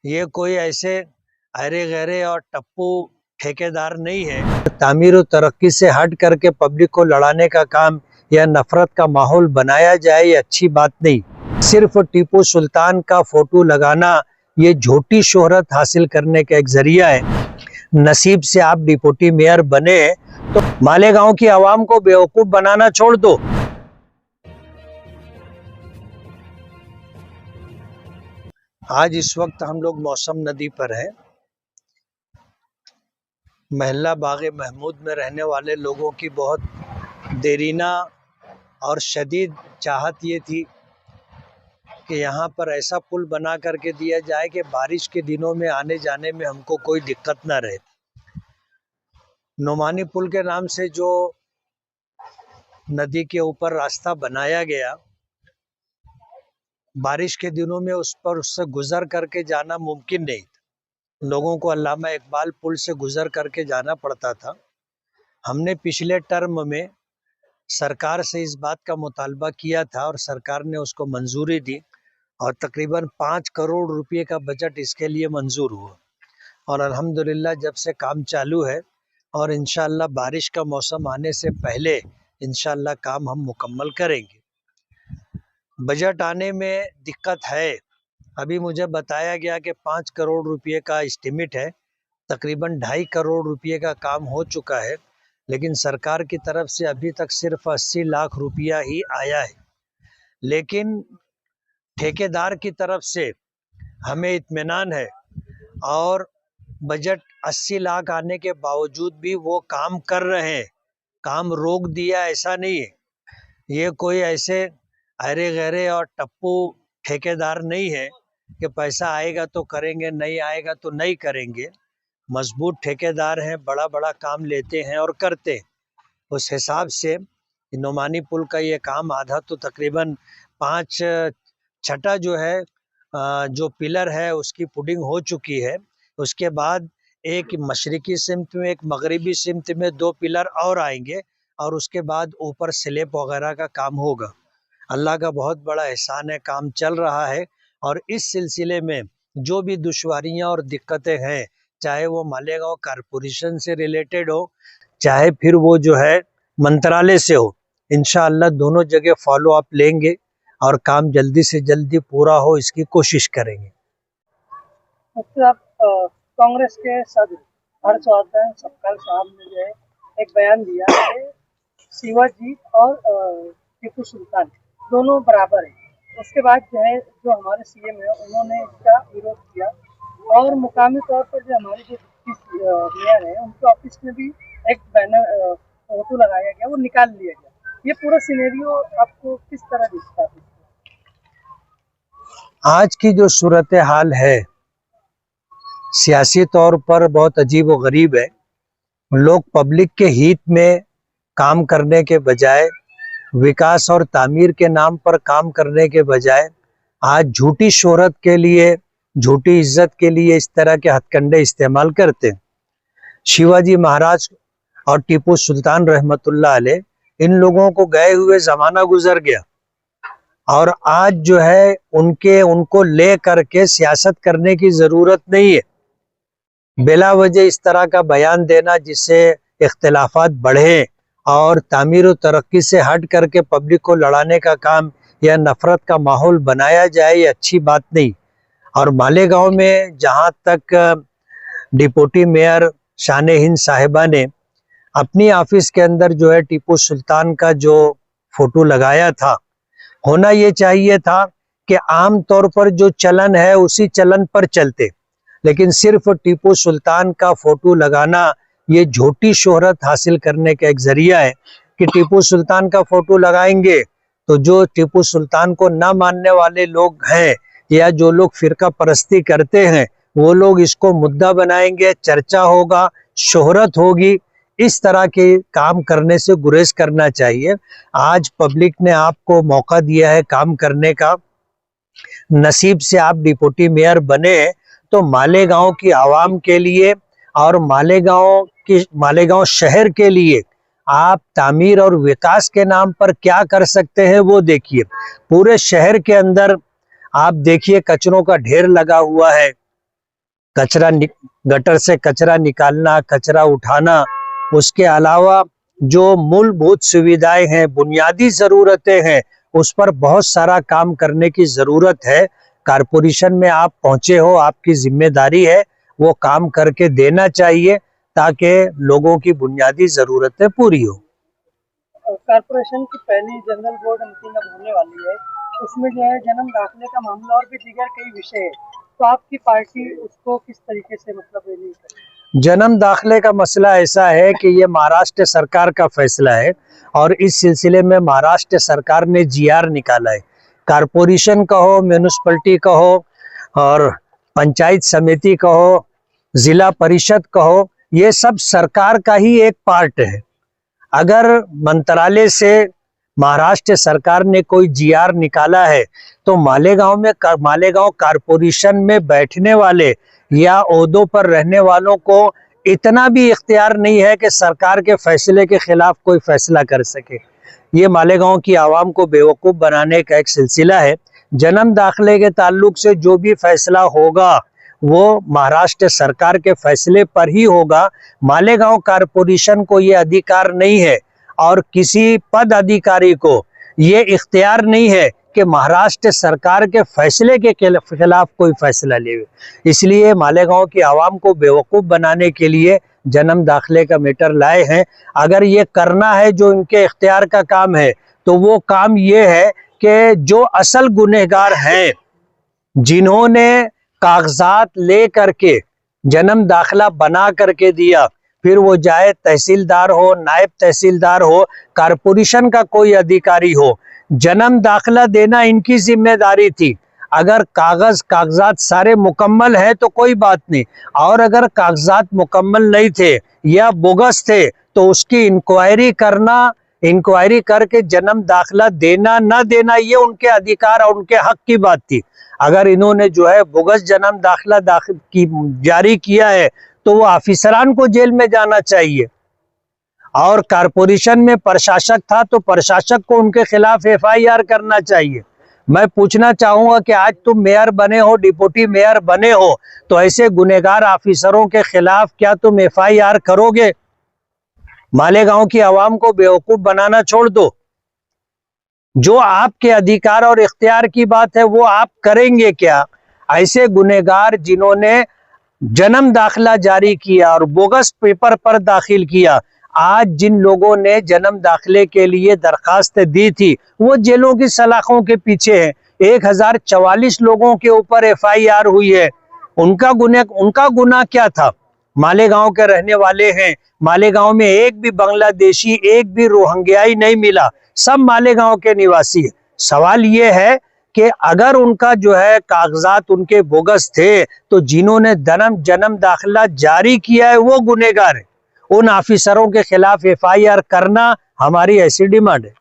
ये कोई ऐसे अरे गहरे और टप्पू ठेकेदार नहीं है। तामीर और तरक्की से हट करके पब्लिक को लड़ाने का काम या नफरत का माहौल बनाया जाए, ये अच्छी बात नहीं। सिर्फ टीपू सुल्तान का फोटो लगाना ये झूठी शोहरत हासिल करने का एक जरिया है। नसीब से आप डिप्टी मेयर बने तो मालेगांव की आवाम को बेवकूफ बनाना छोड़ दो। आज इस वक्त हम लोग मौसम नदी पर हैं। महल्ला बागे महमूद में रहने वाले लोगों की बहुत देरीना और शदीद चाहत ये थी कि यहाँ पर ऐसा पुल बना करके दिया जाए कि बारिश के दिनों में आने जाने में हमको कोई दिक्कत ना रहे। नोमानी पुल के नाम से जो नदी के ऊपर रास्ता बनाया गया, बारिश के दिनों में उससे गुजर करके जाना मुमकिन नहीं था। लोगों को अल्लामा इकबाल पुल से गुजर करके जाना पड़ता था। हमने पिछले टर्म में सरकार से इस बात का मुतालबा किया था और सरकार ने उसको मंजूरी दी और तकरीबन 5 करोड़ रुपए का बजट इसके लिए मंजूर हुआ। और अल्हम्दुलिल्लाह जब से काम चालू है और इंशाअल्लाह बारिश का मौसम आने से पहले इंशाअल्लाह काम हम मुकम्मल करेंगे। बजट आने में दिक्कत है। अभी मुझे बताया गया कि 5 करोड़ रुपए का एस्टिमेट है, तकरीबन 2.5 करोड़ रुपए का काम हो चुका है, लेकिन सरकार की तरफ से अभी तक सिर्फ 80 लाख रुपया ही आया है। लेकिन ठेकेदार की तरफ से हमें इत्मीनान है और बजट 80 लाख आने के बावजूद भी वो काम कर रहे हैं। काम रोक दिया ऐसा नहीं है। ये कोई ऐसे अरे गहरे और टप्पू ठेकेदार नहीं है कि पैसा आएगा तो करेंगे, नहीं आएगा तो नहीं करेंगे। मजबूत ठेकेदार हैं, बड़ा बड़ा काम लेते हैं और करते हैं। उस हिसाब से नोमानी पुल का ये काम आधा तो तकरीबन 5 छठा जो है जो पिलर है उसकी पुडिंग हो चुकी है। उसके बाद एक मशरिकी सिमत में एक मगरिबी सिमत में 2 पिलर और आएंगे और उसके बाद ऊपर स्लैब वगैरह का काम होगा। अल्लाह का बहुत बड़ा एहसान है, काम चल रहा है। और इस सिलसिले में जो भी दुश्वारियां और दिक्कतें हैं, चाहे वो मालेगांव कारपोरेशन से रिलेटेड हो, चाहे फिर वो जो है मंत्रालय से हो, इंशाअल्लाह दोनों जगह फॉलो अप लेंगे और काम जल्दी से जल्दी पूरा हो इसकी कोशिश करेंगे। आप कांग्रेस के सदस्य हर्षवर्धन सपकाल साहब ने जो है एक बयान दिया कि शिवाजी और टीपू सुल्तान दोनों बराबर हैं। उसके बाद जो है जो हमारे सीएम है उन्होंने इसका विरोध किया और मुकामी तौर पर जो हमारे जो मेयर है उनके ऑफिस में भी एक बैनर फोटो लगाया गया, वो निकाल लिया गया। ये पूरा सिनेरियो आपको किस तरह दिखता है? आज की जो सूरत हाल है सियासी तौर पर बहुत अजीब व गरीब है। लोग पब्लिक के हित में काम करने के बजाय, विकास और तामीर के नाम पर काम करने के बजाय आज झूठी शोहरत के लिए, झूठी इज्जत के लिए इस तरह के हथकंडे इस्तेमाल करते हैं। शिवाजी महाराज और टीपू सुल्तान रहमतुल्लाह अलैह, इन लोगों को गए हुए जमाना गुजर गया और आज जो है उनको ले करके सियासत करने की जरूरत नहीं है। बिला वजह इस तरह का बयान देना जिससे इख्तिलाफात बढ़े और तामीर और तरक्की से हट करके पब्लिक को लड़ाने का काम या नफरत का माहौल बनाया जाए, ये अच्छी बात नहीं। और मालेगांव में जहां तक डिप्टी मेयर शान हिंद साहिबा ने अपनी ऑफिस के अंदर जो है टीपू सुल्तान का जो फोटो लगाया था, होना ये चाहिए था कि आम तौर पर जो चलन है उसी चलन पर चलते, लेकिन सिर्फ टीपू सुल्तान का फोटो लगाना ये झूठी शोहरत हासिल करने का एक जरिया है कि टीपू सुल्तान का फोटो लगाएंगे तो जो टीपू सुल्तान को ना मानने वाले लोग हैं या जो लोग फिरका परस्ती करते हैं वो लोग इसको मुद्दा बनाएंगे, चर्चा होगा, शोहरत होगी। इस तरह के काम करने से गुरेज करना चाहिए। आज पब्लिक ने आपको मौका दिया है काम करने का। नसीब से आप डिप्टी मेयर बने तो मालेगांव की आवाम के लिए और मालेगांव शहर के लिए आप तामीर और विकास के नाम पर क्या कर सकते हैं वो देखिए। पूरे शहर के अंदर आप देखिए कचरों का ढेर लगा हुआ है, गटर से कचरा निकालना, कचरा उठाना, उसके अलावा जो मूलभूत सुविधाएं हैं, बुनियादी जरूरतें हैं, उस पर बहुत सारा काम करने की जरूरत है। कारपोरेशन में आप पहुंचे हो, आपकी जिम्मेदारी है वो काम करके देना चाहिए ताकि लोगों की बुनियादी जरूरतें पूरी हो। कारपोरेशन की पहली जनरल बोर्ड मीटिंग अब होने वाली है, उसमें जो है जन्म दाखिले का मामला और भी दीगर कई विषय है, तो आपकी पार्टी उसको किस तरीके से मतलब नहीं करेगी? जन्म दाखिले का मसला ऐसा है कि ये महाराष्ट्र सरकार का फैसला है और इस सिलसिले में महाराष्ट्र सरकार ने जीआर निकाला है। कारपोरेशन कहो, म्यूनिसिपैलिटी कहो और पंचायत समिति कहो, जिला परिषद कहो, ये सब सरकार का ही एक पार्ट है। अगर मंत्रालय से महाराष्ट्र सरकार ने कोई जीआर निकाला है तो मालेगांव कारपोरेशन में बैठने वाले या ओहदों पर रहने वालों को इतना भी इख्तियार नहीं है कि सरकार के फैसले के खिलाफ कोई फैसला कर सके। ये मालेगांव की आवाम को बेवकूफ़ बनाने का एक सिलसिला है। जन्म दाखिले के ताल्लुक से जो भी फैसला होगा वो महाराष्ट्र सरकार के फैसले पर ही होगा। मालेगांव कारपोरेशन को ये अधिकार नहीं है और किसी पद अधिकारी को ये इख्तियार नहीं है कि महाराष्ट्र सरकार के फैसले के खिलाफ कोई फैसला ले। इसलिए मालेगांव की आवाम को बेवकूफ़ बनाने के लिए जन्म दाखिले का मैटर लाए हैं। अगर ये करना है जो इनके इख्तियार का काम है तो वो काम ये है कि जो असल गुनहगार हैं, जिन्होंने कागजात ले करके जन्म दाखिला बना करके दिया, फिर वो चाहे तहसीलदार हो, नायब तहसीलदार हो, कारपोरेशन का कोई अधिकारी हो, जन्म दाखिला देना इनकी जिम्मेदारी थी। अगर कागजात सारे मुकम्मल है तो कोई बात नहीं, और अगर कागजात मुकम्मल नहीं थे या बोगस थे तो उसकी इंक्वायरी करके जन्म दाखिला देना ना देना ये उनके अधिकार और उनके हक की बात थी। अगर इन्होंने जो है बोगस जन्म दाखिला जारी किया है तो वो ऑफिसरान को जेल में जाना चाहिए। और कारपोरेशन में प्रशासक था तो प्रशासक को उनके खिलाफ एफआईआर करना चाहिए। मैं पूछना चाहूंगा कि आज तुम मेयर बने हो, डिप्टी मेयर बने हो, तो ऐसे गुनहगार ऑफिसरों के खिलाफ क्या तुम एफआईआर करोगे? मालेगांव की आवाम को बेवकूफ बनाना छोड़ दो। जो आपके अधिकार और इख्तियार की बात है वो आप करेंगे क्या? ऐसे गुनहगार जिन्होंने जन्म दाखिला जारी किया और बोगस पेपर पर दाखिल किया, आज जिन लोगों ने जन्म दाखिले के लिए दरखास्त दी थी वो जेलों की सलाखों के पीछे हैं। 1044 लोगों के ऊपर एफआईआर हुई है। उनका गुनाह क्या था? मालेगांव के रहने वाले हैं। मालेगांव में एक भी बांग्लादेशी, एक भी रोहिंग्याई नहीं मिला, सब मालेगांव के निवासी है। सवाल ये है कि अगर उनका जो है कागजात उनके बोगस थे तो जिन्होंने जन्म दाखिला जारी किया है वो गुनहगार है। उन ऑफिसरों के खिलाफ एफआईआर करना हमारी ऐसी डिमांड है।